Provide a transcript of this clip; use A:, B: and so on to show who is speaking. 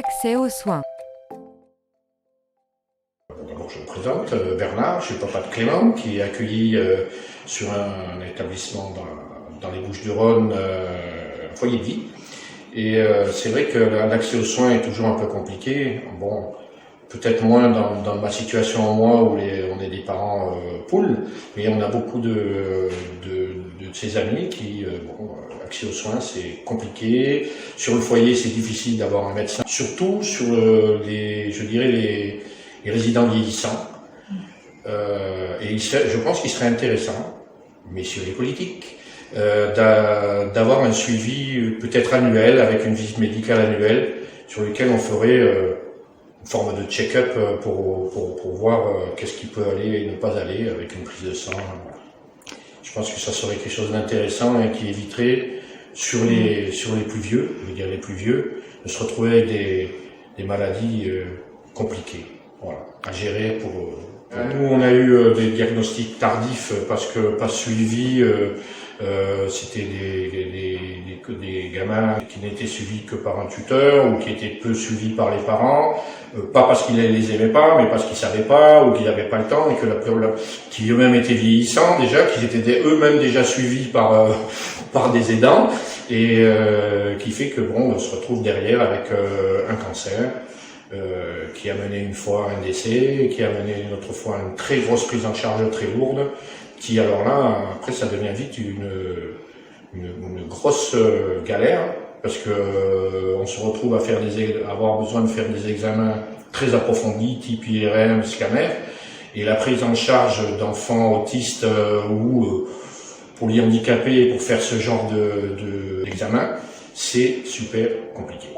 A: Accès aux soins.
B: D'abord, je me présente, Bernard, je suis papa de Clément, qui est accueilli sur un établissement dans les Bouches-du-Rhône, un foyer de vie. Et c'est vrai que l'accès aux soins est toujours un peu compliqué. Bon, peut-être moins dans ma situation, moi, où on est des parents poules, mais on a beaucoup de ses amis qui, l'accès aux soins, c'est compliqué. Sur le foyer, c'est difficile d'avoir un médecin. Surtout sur les résidents vieillissants. Et je pense qu'il serait intéressant, messieurs les politiques, d'avoir un suivi peut-être annuel, avec une visite médicale annuelle, sur lequel on ferait une forme de check-up pour voir qu'est-ce qui peut aller et ne pas aller, avec une prise de sang. Voilà. Je pense que ça serait quelque chose d'intéressant et qui éviterait sur les plus vieux, je veux dire les plus vieux, de se retrouver avec des maladies compliquées, voilà, à gérer pour eux. Nous, on a eu des diagnostics tardifs parce que pas suivis. C'était des gamins qui n'étaient suivis que par un tuteur ou qui étaient peu suivis par les parents, pas parce qu'ils les aimaient pas, mais parce qu'ils savaient pas ou qu'ils n'avaient pas le temps et qui eux-mêmes étaient vieillissants déjà, qu'ils étaient eux-mêmes déjà suivis par des aidants et qui fait que bon, on se retrouve derrière avec un cancer. Qui a mené une fois un décès, qui a mené une autre fois une très grosse prise en charge très lourde, qui alors là, après ça devient vite une grosse galère, parce que on se retrouve à avoir besoin de faire des examens très approfondis, type IRM, scanner, et la prise en charge d'enfants autistes ou polyhandicapés pour faire ce genre d'examen, c'est super compliqué.